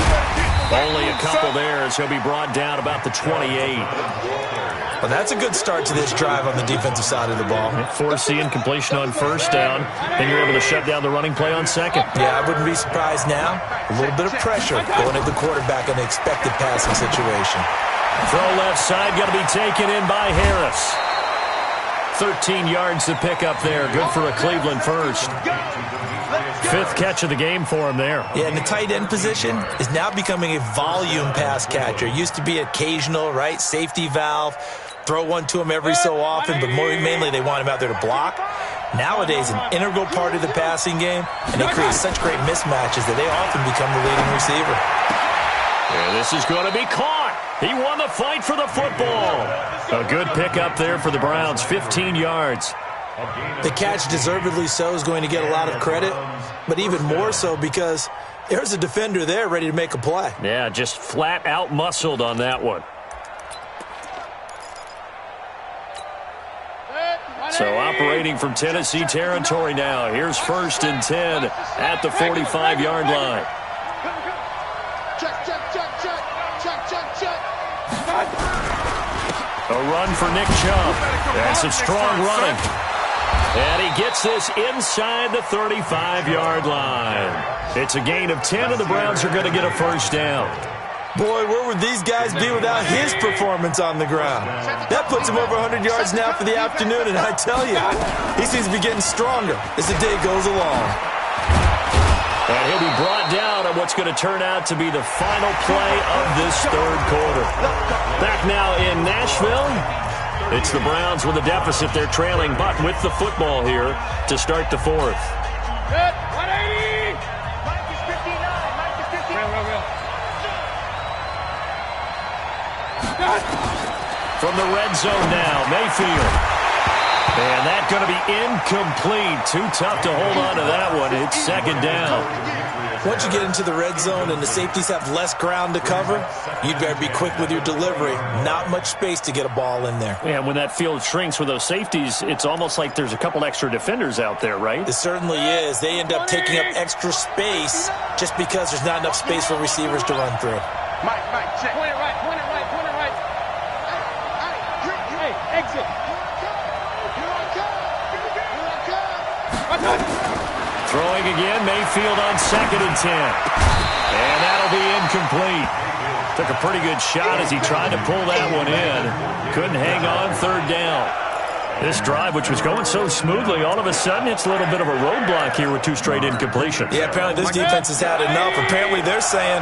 Only a couple there as he'll be brought down about the 28. Well, that's a good start to this drive on the defensive side of the ball. Forcing completion on 1st down. Then you're able to shut down the running play on 2nd. Yeah, I wouldn't be surprised now. A little bit of pressure going at the quarterback in the expected passing situation. Throw left side, got to be taken in by Harris. 13 yards to pick up there. Good for a Cleveland first. 5th catch of the game for him there. Yeah, and the tight end position is now becoming a volume pass catcher. Used to be occasional, right? Safety valve. Throw one to him every so often, but mainly they want him out there to block. Nowadays, an integral part of the passing game, and they create such great mismatches that they often become the leading receiver. And this is going to be caught. He won the fight for the football. A good pickup there for the Browns, 15 yards. The catch, deservedly so, is going to get a lot of credit, but even more so because there's a defender there ready to make a play. Yeah, just flat out muscled on that one. So operating from Tennessee territory now. Here's 1st and 10 at the 45-yard line. A run for Nick Chubb. That's a strong running. And he gets this inside the 35-yard line. It's a gain of 10, and the Browns are going to get a 1st down. Boy, where would these guys be without his performance on the ground? That puts him over 100 yards now for the afternoon, and I tell you, he seems to be getting stronger as the day goes along. And he'll be brought down on what's going to turn out to be the final play of this 3rd quarter. Back now in Nashville, it's the Browns with a deficit. They're trailing, but with the football here to start the 4th. Good. 180. Mike is 59. Mike is 59. Real. From the red zone now, Mayfield. And that's going to be incomplete. Too tough to hold on to that one. It's second down. Once you get into the red zone and the safeties have less ground to cover, you'd better be quick with your delivery. Not much space to get a ball in there. And when that field shrinks with those safeties, it's almost like there's a couple extra defenders out there, right? It certainly is. They end up taking up extra space just because there's not enough space for receivers to run through. Mike, check. Point it right. Hey, exit. Throwing again, Mayfield on 2nd and 10. And that'll be incomplete. Took a pretty good shot as he tried to pull that one in. Couldn't hang on, 3rd down. This drive, which was going so smoothly, all of a sudden it's a little bit of a roadblock here with 2 straight incompletions. Yeah, apparently this defense has had enough. Apparently they're saying,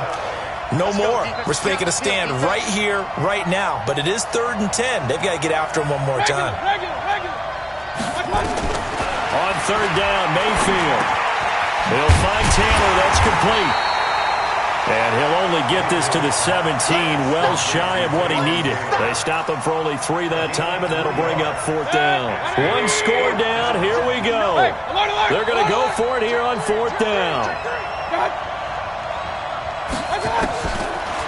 no more. We're making a stand right here, right now. But it is 3rd and 10. They've got to get after him one more time. On 3rd down, Mayfield. He'll find Taylor. That's complete. And he'll only get this to the 17, well shy of what he needed. They stop him for only 3 that time, and that'll bring up 4th down. 1 score down. Here we go. They're going to go for it here on 4th down.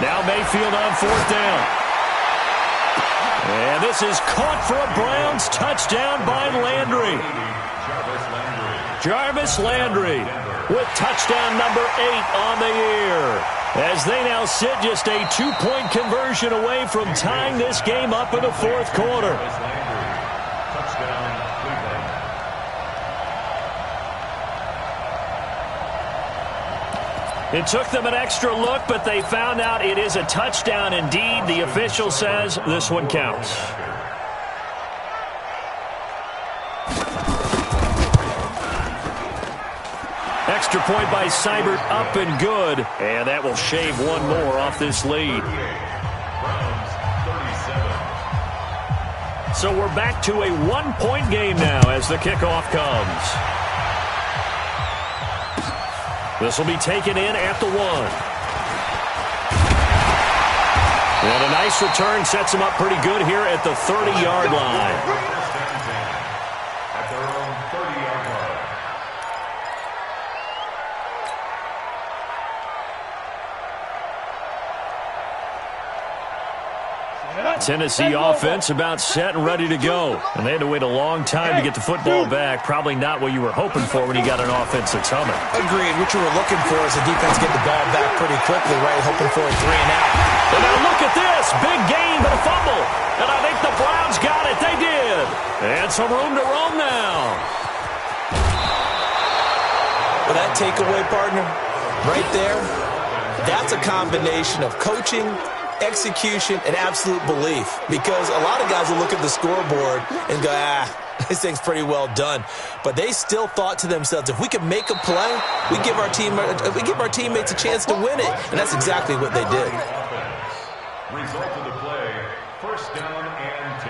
Now Mayfield on 4th down. And this is caught for a Browns touchdown by Landry. Jarvis Landry with touchdown number 8 on the year. As they now sit just a 2-point conversion away from tying this game up in the 4th quarter. It took them an extra look, but they found out it is a touchdown indeed. The official says this one counts. Extra point by Seibert, up and good. And that will shave 1 more off this lead. So we're back to a 1-point game now as the kickoff comes. This will be taken in at the 1. And a nice return sets him up pretty good here at the 30-yard line. At their own 30-yard line. Tennessee offense about set and ready to go. And they had to wait a long time to get the football back. Probably not what you were hoping for when you got an offense that's humming. Agreed. What you were looking for is the defense get the ball back pretty quickly, right? Hoping for a 3 and out. And now look at this. Big gain, but a fumble. And I think the Browns got it. They did. And some room to roam now. But that takeaway, partner, right there, that's a combination of coaching, execution, and absolute belief. Because a lot of guys will look at the scoreboard and go, this thing's pretty well done. But they still thought to themselves, if we can make a play, we give our teammates a chance to win it. And that's exactly what they did. Result of the play, 1st down and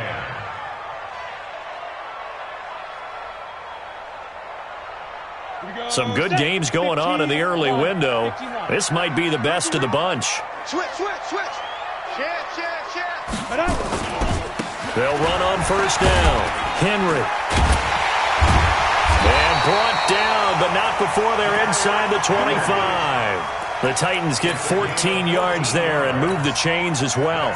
10. Some good games going on in the early window. This might be the best of the bunch. Switch. Chance. They'll run on 1st down. Henry. And brought down, but not before they're inside the 25. The Titans get 14 yards there and move the chains as well.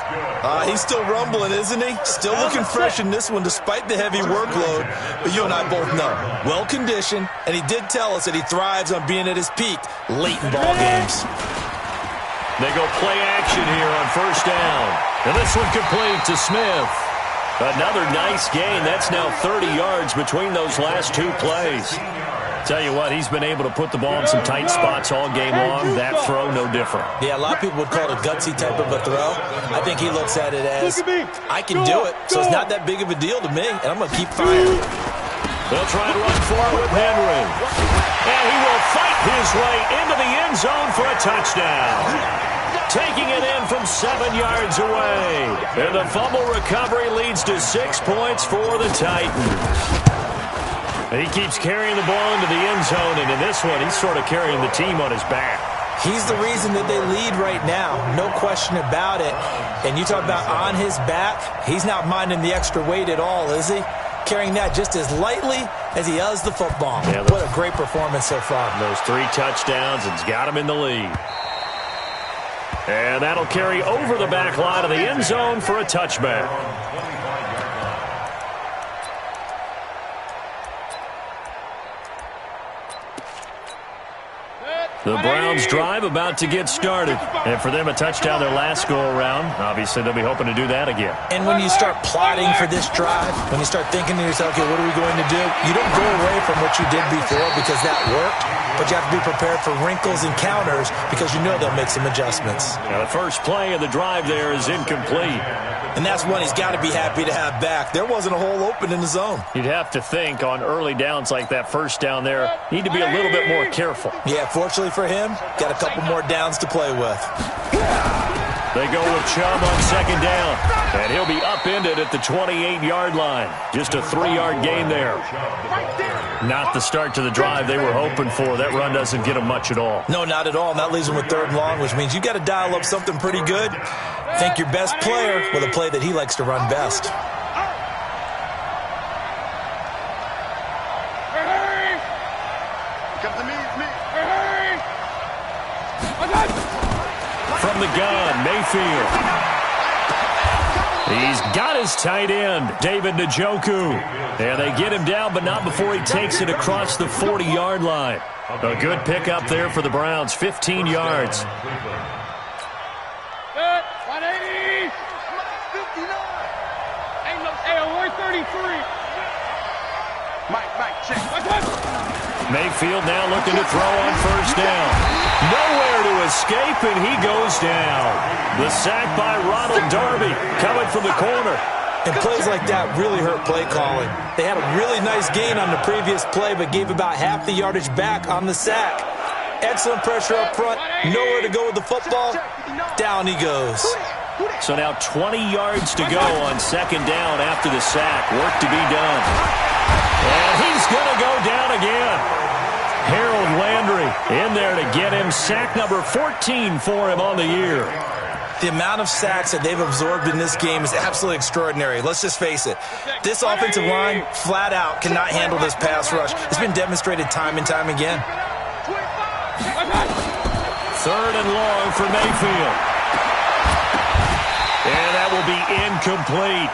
He's still rumbling, isn't he? Still looking fresh in this one despite the heavy workload. But you and I both know, well-conditioned, and he did tell us that he thrives on being at his peak late in ball games. They go play action here on 1st down. And this one complete to Smith. Another nice gain. That's now 30 yards between those last 2 plays. Tell you what, he's been able to put the ball in some tight spots all game long. That throw, no different. Yeah, a lot of people would call it a gutsy type of a throw. I think he looks at it as, I can do it, so it's not that big of a deal to me, and I'm going to keep firing. They'll try to run forward with Henry. And he will fight his way into the end zone for a touchdown. Taking it in from 7 yards away. And the fumble recovery leads to 6 points for the Titans. He keeps carrying the ball into the end zone, and in this one, he's sort of carrying the team on his back. He's the reason that they lead right now. No question about it. And you talk about on his back, he's not minding the extra weight at all, is he? Carrying that just as lightly as he does the football. Yeah, what a great performance so far. Those 3 touchdowns, it's got him in the lead. And that'll carry over the back line of the end zone for a touchback. The Browns drive about to get started. And for them, a touchdown their last go-around. Obviously, they'll be hoping to do that again. And when you start plotting for this drive, when you start thinking to yourself, okay, what are we going to do? You don't go away from what you did before because that worked, but you have to be prepared for wrinkles and counters because you know they'll make some adjustments. Now, the first play of the drive there is incomplete. And that's one he's got to be happy to have back. There wasn't a hole open in the zone. You'd have to think on early downs like that first down there, need to be a little bit more careful. Yeah, fortunately for him, got a couple more downs to play with. They go with Chubb on second down, and he'll be upended at the 28-yard line. Just a 3-yard gain there. Not the start to the drive they were hoping for. That run doesn't get them much at all. No, not at all. And that leaves them with 3rd and long, which means you got to dial up something pretty good. Think your best player with a play that he likes to run best. Come to me, it's me. From the gun, Mayfield. He's got his tight end, David Njoku. And they get him down, but not before he takes it across the 40-yard line. A good pickup there for the Browns, 15 yards. 180. 59. Hey, 133. Mike, check. Mayfield now looking to throw on first down. Nowhere to escape, and he goes down. The sack by Ronald Darby coming from the corner. And plays like that really hurt play calling. They had a really nice gain on the previous play, but gave about half the yardage back on the sack. Excellent pressure up front. Nowhere to go with the football. Down he goes. So now 20 yards to go on second down after the sack. Work to be done. And he's going to go down again. Harold Landry in there to get him. Sack number 14 for him on the year. The amount of sacks that they've absorbed in this game is absolutely extraordinary. Let's just face it. This offensive line, flat out, cannot handle this pass rush. It's been demonstrated time and time again. 3rd and long for Mayfield. And that will be incomplete.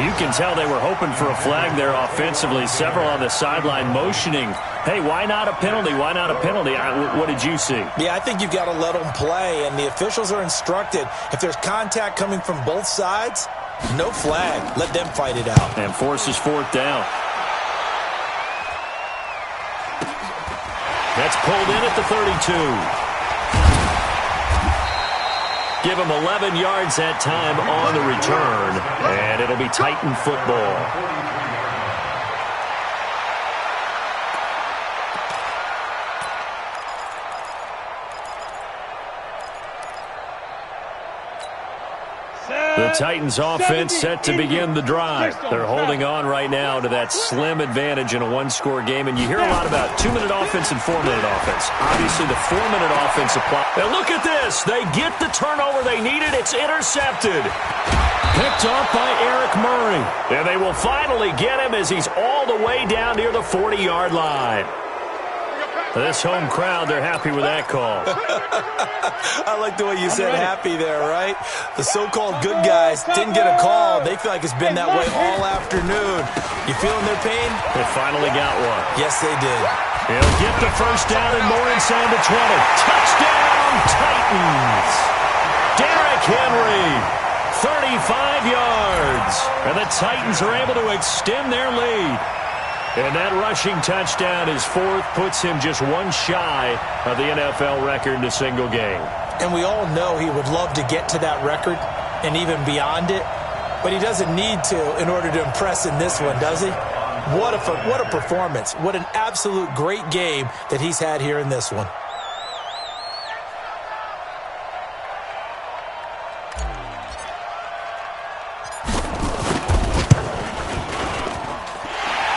You can tell they were hoping for a flag there offensively. Several on the sideline motioning. Hey, why not a penalty? Why not a penalty? What did you see? Yeah, I think you've got to let them play, and the officials are instructed. If there's contact coming from both sides, no flag. Let them fight it out. And forces 4th down. That's pulled in at the 32. Give him 11 yards that time on the return, and it'll be Titan football. The Titans offense set to begin the drive. They're holding on right now to that slim advantage in a 1-score game. And you hear a lot about 2-minute offense and 4-minute offense. Obviously, the 4-minute offense applies. And look at this. They get the turnover they needed. It's intercepted. Picked off by Eric Murray. And they will finally get him as he's all the way down near the 40-yard line. This home crowd, they're happy with that call. I like the way you said happy there, right? The so-called good guys didn't get a call. They feel like it's been that way all afternoon. You feeling their pain? They finally got one. Yes, they did. He'll get the first down and more inside the 20. Touchdown, Titans! Derrick Henry, 35 yards. And the Titans are able to extend their lead. And that rushing touchdown is 4th, puts him just one shy of the NFL record in a single game. And we all know he would love to get to that record and even beyond it, but he doesn't need to in order to impress in this one, does he? What a performance. What an absolute great game that he's had here in this one.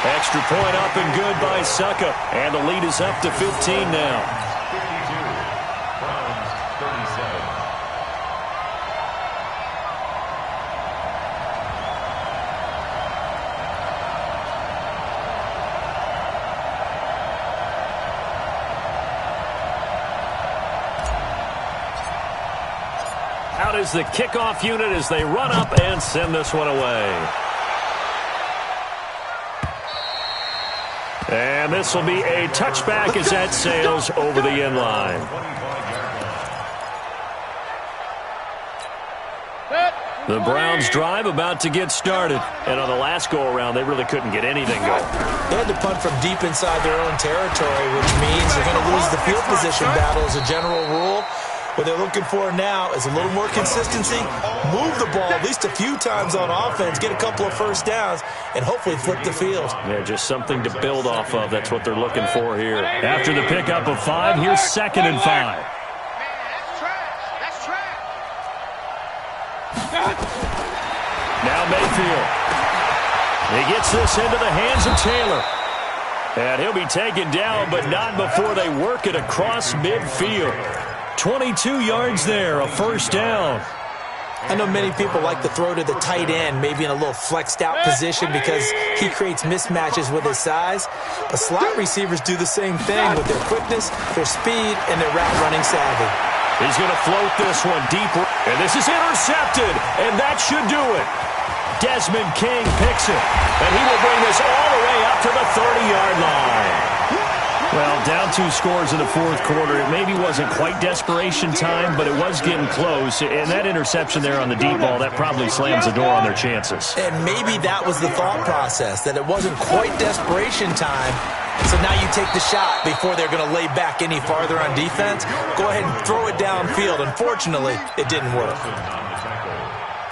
Extra point up and good by Suckup. And the lead is up to 15 now. out as the kickoff unit as they run up and send this one away. And this will be a touchback as that sails over the end line. The Browns drive about to get started. And on the last go-around, they really couldn't get anything going. They had to punt from deep inside their own territory, which means they're going to lose the field position battle as a general rule. What they're looking for now is a little more consistency, move the ball at least a few times on offense, get a couple of first downs, and hopefully flip the field. Yeah, just something to build off of. That's what they're looking for here. After the pickup of 5, here's 2nd and 5. Now Mayfield. He gets this into the hands of Taylor. And he'll be taken down, but not before they work it across midfield. 22 yards there, a first down. I know many people like to throw to the tight end, maybe in a little flexed out position because he creates mismatches with his size. But slot receivers do the same thing with their quickness, their speed, and their route running savvy. He's going to float this one deep. And this is intercepted. And that should do it. Desmond King picks it. And he will bring this all the way up to the 30-yard line. Well, down 2 scores in the fourth quarter. It maybe wasn't quite desperation time, but it was getting close. And that interception there on the deep ball, that probably slams the door on their chances. And maybe that was the thought process, that it wasn't quite desperation time. So now you take the shot before they're going to lay back any farther on defense. Go ahead and throw it downfield. Unfortunately, it didn't work.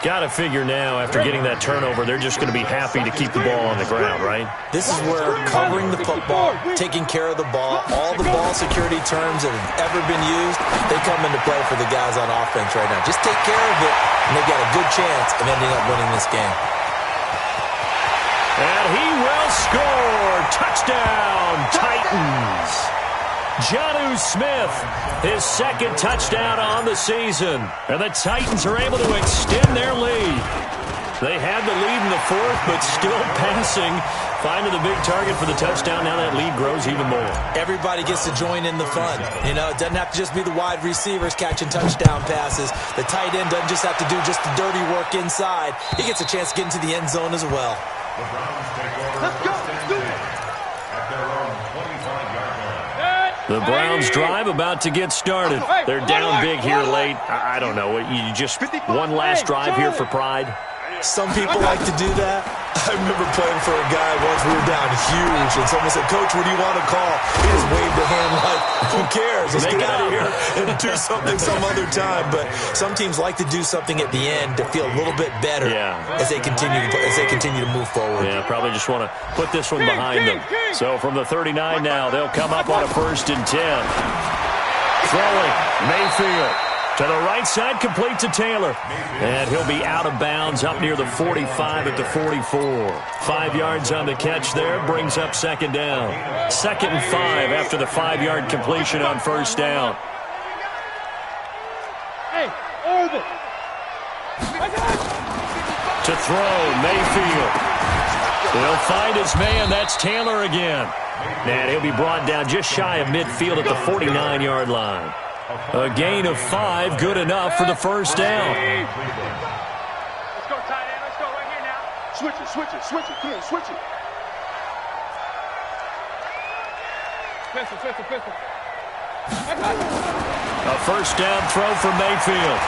Got to figure now, after getting that turnover, they're just going to be happy to keep the ball on the ground, right? This is where covering the football, taking care of the ball, all the ball security terms that have ever been used, they come into play for the guys on offense right now. Just take care of it, and they've got a good chance of ending up winning this game. And he will score. Touchdown, Titans. Jonnu Smith, his 2nd touchdown on the season. And the Titans are able to extend their lead. They had the lead in the 4th, but still passing. Finding the big target for the touchdown. Now that lead grows even more. Everybody gets to join in the fun. You know, it doesn't have to just be the wide receivers catching touchdown passes. The tight end doesn't just have to do just the dirty work inside. He gets a chance to get into the end zone as well. The Browns take over. Let's go. At their own 25-yard line. The Browns drive about to get started. They're down big here late. I don't know. You just one last drive here for pride. Some people like to do that. I remember playing for a guy once. We were down huge, and someone said, "Coach, what do you want to call?" He just waved a hand like, "Who cares? Let's get out of here and do something some other time." But some teams like to do something at the end to feel a little bit better as they continue to move forward. Yeah, probably just want to put this one behind them. So from the 39 now, they'll come up on a 1st and 10. Throwing Mayfield. To the right side, complete to Taylor. And he'll be out of bounds up near the 45 at the 44. 5 yards on the catch there, brings up 2nd down. 2nd and 5 after the 5-yard completion on 1st down. Hey, orbit. To throw, Mayfield. He'll find his man. That's Taylor again. And he'll be brought down just shy of midfield at the 49-yard line. A gain of 5, good enough for the 1st down. Let's go, tight end. Let's go right here now. Switch it. Come on, switch it. Pistol. A 1st down throw for Mayfield.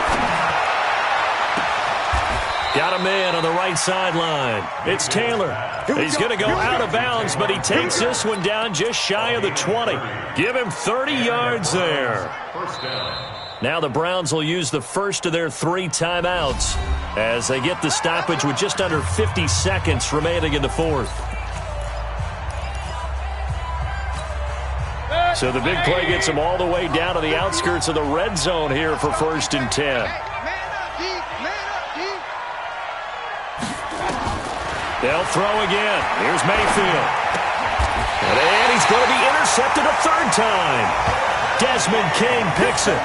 Got a man on the right sideline. It's Taylor. He's going to go out of bounds, but he takes this one down just shy of the 20. Give him 30 yards there. Now the Browns will use the first of their 3 timeouts as they get the stoppage with just under 50 seconds remaining in the 4th. So the big play gets them all the way down to the outskirts of the red zone here for 1st and 10. They'll throw again. Here's Mayfield. And he's going to be intercepted a 3rd time. Desmond King picks it.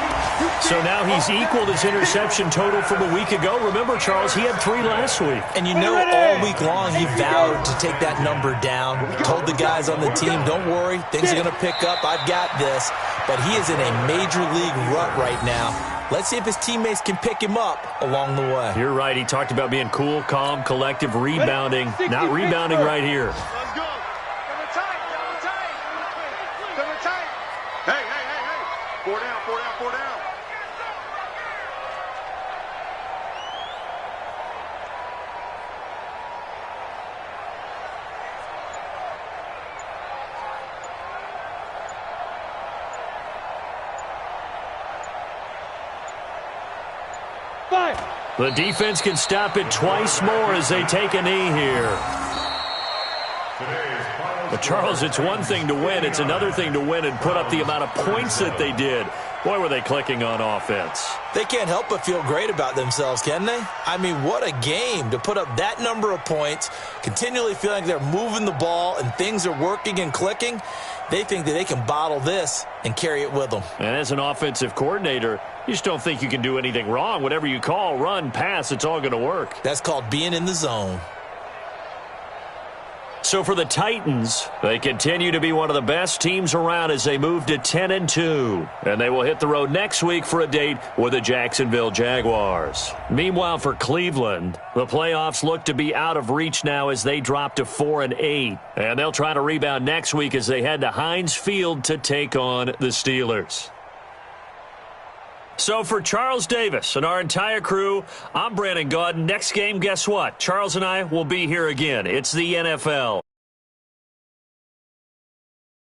So now he's equaled his interception total from a week ago. Remember, Charles, he had 3 last week. And you know, all week long he vowed to take that number down. Told the guys on the team, don't worry, things are going to pick up. I've got this. But he is in a major league rut right now. Let's see if his teammates can pick him up along the way. You're right. He talked about being cool, calm, collective, rebounding. Not rebounding right here. Let's go. Double tight. Double tight. Double tight. Hey, hey, hey, hey. 4 down, 4 down, 4 down. The defense can stop it twice more as they take a knee here. But Charles, it's one thing to win. It's another thing to win and put up the amount of points that they did. Boy, were they clicking on offense. They can't help but feel great about themselves, can they? I mean, what a game to put up that number of points, continually feeling like they're moving the ball and things are working and clicking. They think that they can bottle this and carry it with them. And as an offensive coordinator, you just don't think you can do anything wrong. Whatever you call, run, pass, it's all going to work. That's called being in the zone. So for the Titans, they continue to be one of the best teams around as they move to 10-2. And they will hit the road next week for a date with the Jacksonville Jaguars. Meanwhile, for Cleveland, the playoffs look to be out of reach now as they drop to 4-8. And they'll try to rebound next week as they head to Heinz Field to take on the Steelers. So for Charles Davis and our entire crew, I'm Brandon Gaudin. Next game, guess what? Charles and I will be here again. It's the NFL.